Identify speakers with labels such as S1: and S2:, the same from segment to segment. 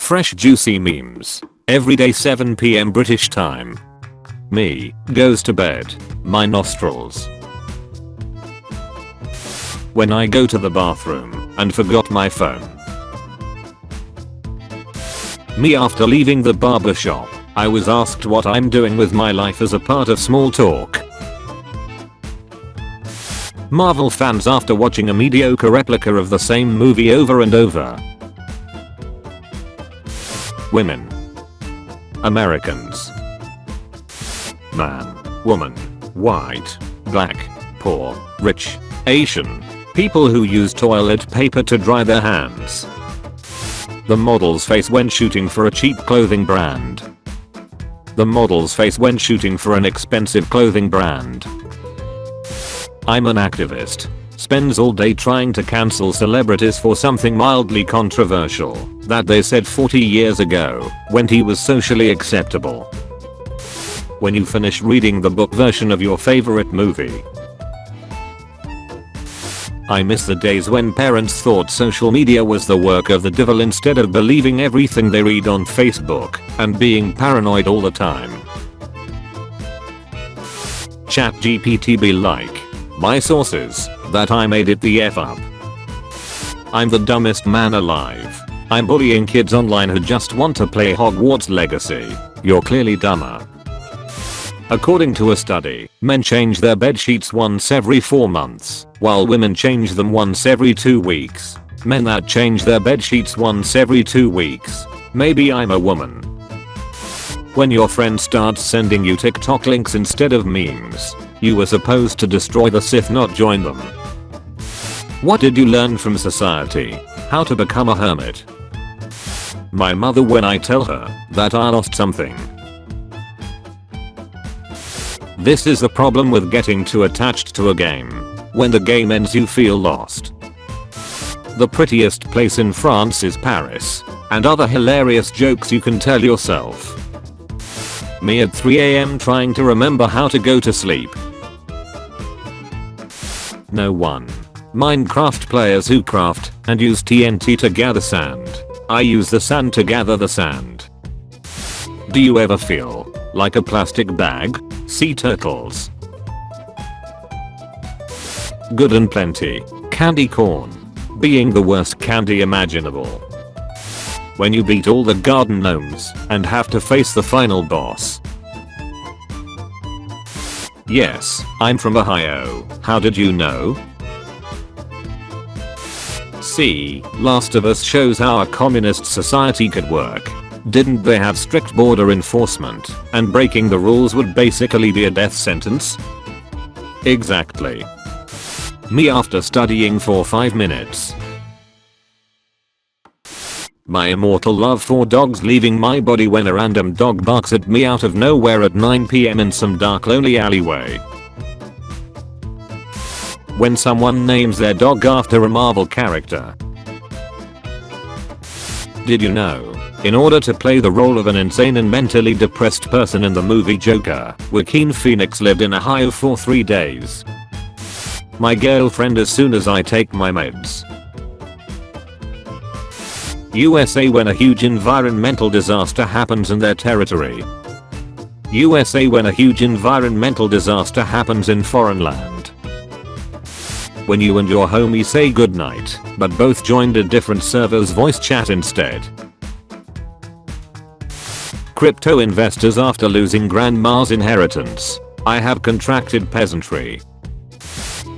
S1: Fresh juicy memes. Every day 7 p.m. British time. Me goes to bed. My nostrils. When I go to the bathroom and forgot my phone. Me after leaving the barber shop. I was asked what I'm doing with my life as a part of small talk. Marvel fans after watching a mediocre replica of the same movie over and over. Women. Americans. Man. Woman. White. Black. Poor. Rich. Asian. People who use toilet paper to dry their hands. The model's face when shooting for a cheap clothing brand. The model's face when shooting for an expensive clothing brand. I'm an activist. Spends all day trying to cancel celebrities for something mildly controversial that they said 40 years ago when he was socially acceptable. When you finish reading the book version of your favorite movie. I miss the days when parents thought social media was the work of the devil instead of believing everything they read on Facebook and being paranoid all the time. ChatGPT be like, my sources, that I made it the F up. I'm the dumbest man alive. I'm bullying kids online who just want to play Hogwarts Legacy. You're clearly dumber. According to a study, men change their bed sheets once every 4 months, while women change them once every 2 weeks. Men that change their bed sheets once every 2 weeks. Maybe I'm a woman. When your friend starts sending you TikTok links instead of memes, you were supposed to destroy the Sith, not join them. What did you learn from society? How to become a hermit. My mother when I tell her that I lost something. This is the problem with getting too attached to a game. When the game ends you feel lost. The prettiest place in France is Paris. And other hilarious jokes you can tell yourself. Me at 3 AM trying to remember how to go to sleep. No one. Minecraft players who craft and use TNT to gather sand. I use the sand to gather the sand. Do you ever feel like a plastic bag? Sea turtles. Good and plenty. Candy corn. Being the worst candy imaginable. When you beat all the garden gnomes and have to face the final boss. Yes, I'm from Ohio. How did you know? See, Last of Us shows how a communist society could work. Didn't they have strict border enforcement, and breaking the rules would basically be a death sentence? Exactly. Me after studying for 5 minutes. My immortal love for dogs leaving my body when a random dog barks at me out of nowhere at 9 PM in some dark lonely alleyway. When someone names their dog after a Marvel character. Did you know? In order to play the role of an insane and mentally depressed person in the movie Joker, Joaquin Phoenix lived in Ohio for 3 days. My girlfriend as soon as I take my meds. USA when a huge environmental disaster happens in their territory. USA when a huge environmental disaster happens in foreign land. When you and your homie say goodnight, but both joined a different server's voice chat instead. Crypto investors after losing grandma's inheritance. I have contracted peasantry.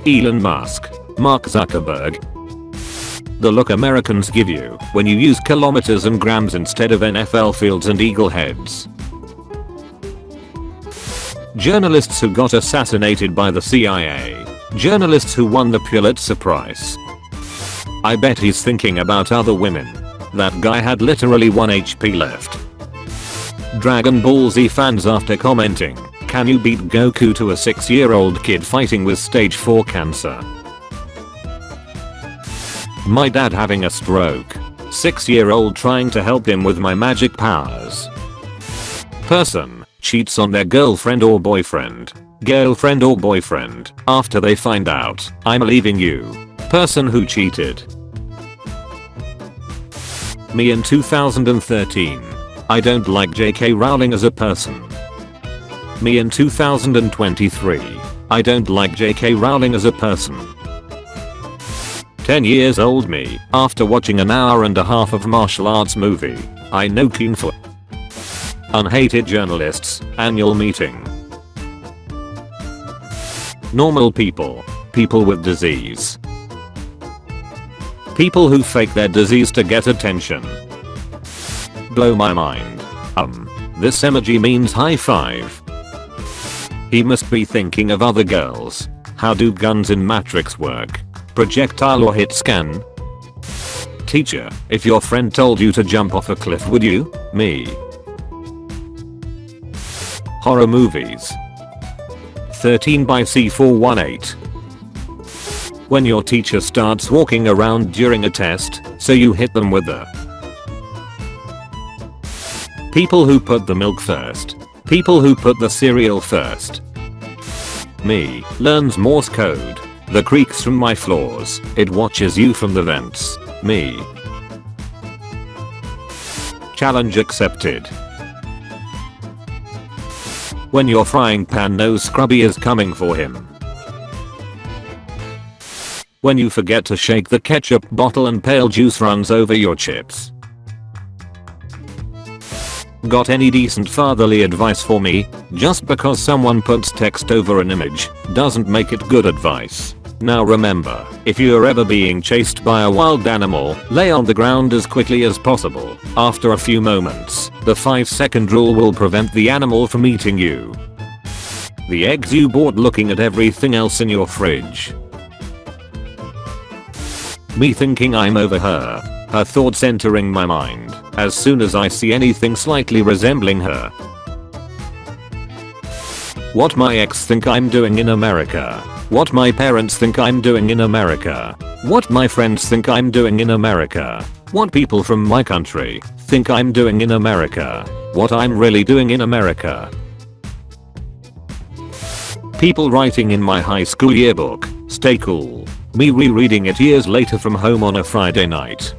S1: Elon Musk. Mark Zuckerberg. The look Americans give you when you use kilometers and grams instead of NFL fields and eagle heads. Journalists who got assassinated by the CIA. Journalists who won the Pulitzer Prize. I bet he's thinking about other women. That guy had literally 1 HP left. Dragon Ball Z fans after commenting, can you beat Goku to a 6-year-old kid fighting with stage 4 cancer? My dad having a stroke. 6-year-old trying to help him with my magic powers. Person cheats on their girlfriend or boyfriend. Girlfriend or boyfriend after they find out, I'm leaving you. Person who cheated. Me in 2013. I don't like JK Rowling as a person. Me in 2023. I don't like JK Rowling as a person. 10 years old me, after watching an hour and a half of martial arts movie. I know Kung Fu. Unhated journalists, annual meeting. Normal people. People with disease. People who fake their disease to get attention. Blow my mind. This emoji means high five. He must be thinking of other girls. How do guns in Matrix work? Projectile or hit scan? Teacher, if your friend told you to jump off a cliff, would you? Me. Horror movies. 13 by C418. When your teacher starts walking around during a test, so you hit them with the people who put the milk first. People who put the cereal first. Me, learns Morse code. The creaks from my floors, it watches you from the vents. Me. Challenge accepted. When your frying pan knows Scrubby is coming for him. When you forget to shake the ketchup bottle and pale juice runs over your chips. Got any decent fatherly advice for me? Just because someone puts text over an image doesn't make it good advice. Now remember, if you're ever being chased by a wild animal, lay on the ground as quickly as possible. After a few moments, the 5-second rule will prevent the animal from eating you. The eggs you bought looking at everything else in your fridge. Me thinking I'm over her. Her thoughts entering my mind as soon as I see anything slightly resembling her. What my ex think I'm doing in America. What my parents think I'm doing in America. What my friends think I'm doing in America. What people from my country think I'm doing in America. What I'm really doing in America. People writing in my high school yearbook, stay cool. Me rereading it years later from home on a Friday night.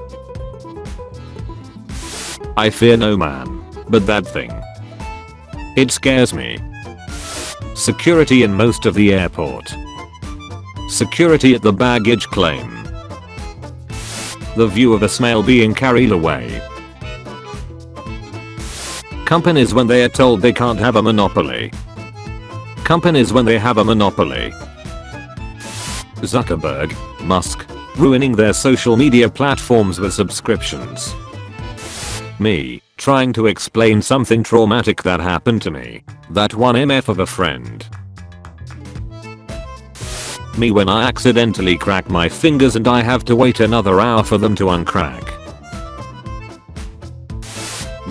S1: I fear no man, but that thing. It scares me. Security in most of the airport. Security at the baggage claim. The view of a snail being carried away. Companies when they are told they can't have a monopoly. Companies when they have a monopoly. Zuckerberg, Musk, ruining their social media platforms with subscriptions. Me, trying to explain something traumatic that happened to me. That one MF of a friend. Me when I accidentally crack my fingers and I have to wait another hour for them to uncrack.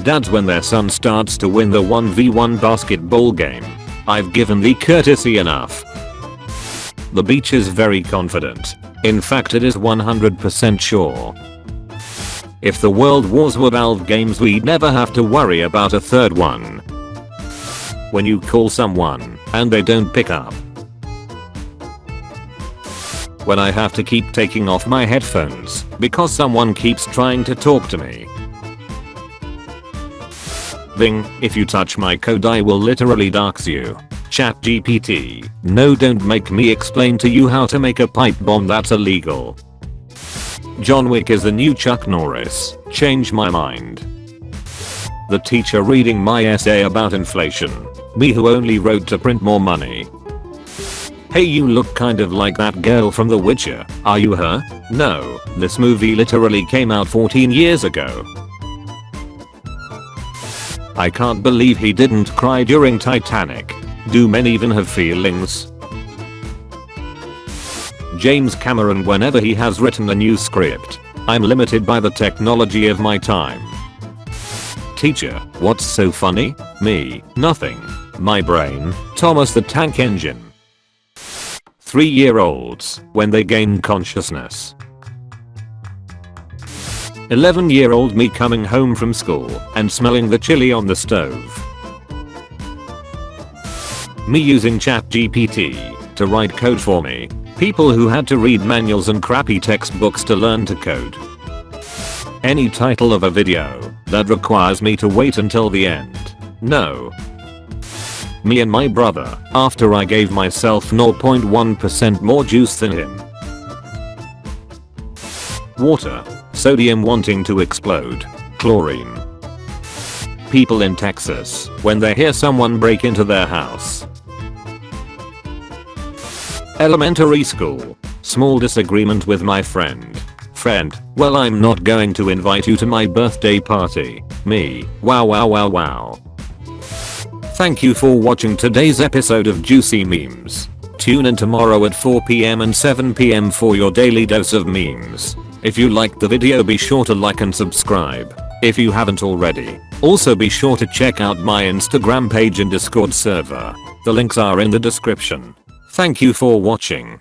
S1: Dads when their son starts to win the 1v1 basketball game. I've given thee courtesy enough. The beach is very confident. In fact, it is 100% sure. If the world wars were Valve games, we'd never have to worry about a third one. When you call someone and they don't pick up. When I have to keep taking off my headphones because someone keeps trying to talk to me. Bing, if you touch my code I will literally dox you. ChatGPT, no, don't make me explain to you how to make a pipe bomb, that's illegal. John Wick is the new Chuck Norris, change my mind. The teacher reading my essay about inflation. Me who only wrote to print more money. Hey, you look kind of like that girl from The Witcher, are you her? No, this movie literally came out 14 years ago. I can't believe he didn't cry during Titanic. Do men even have feelings? James Cameron whenever he has written a new script. I'm limited by the technology of my time. Teacher, what's so funny? Me, nothing. My brain, Thomas the Tank Engine. 3-year-olds, when they gain consciousness. 11-year-old me coming home from school and smelling the chili on the stove. Me using ChatGPT to write code for me. People who had to read manuals and crappy textbooks to learn to code. Any title of a video that requires me to wait until the end. No. Me and my brother, after I gave myself 0.1% more juice than him. Water. Sodium wanting to explode. Chlorine. People in Texas when they hear someone break into their house. Elementary school. Small disagreement with my friend. Well, I'm not going to invite you to my birthday party. Me. Wow wow wow wow. Thank you for watching today's episode of Juicy Memes. Tune in tomorrow at 4 PM and 7 PM for your daily dose of memes. If you liked the video, be sure to like and subscribe if you haven't already. Also be sure to check out my Instagram page and Discord server. The links are in the description. Thank you for watching.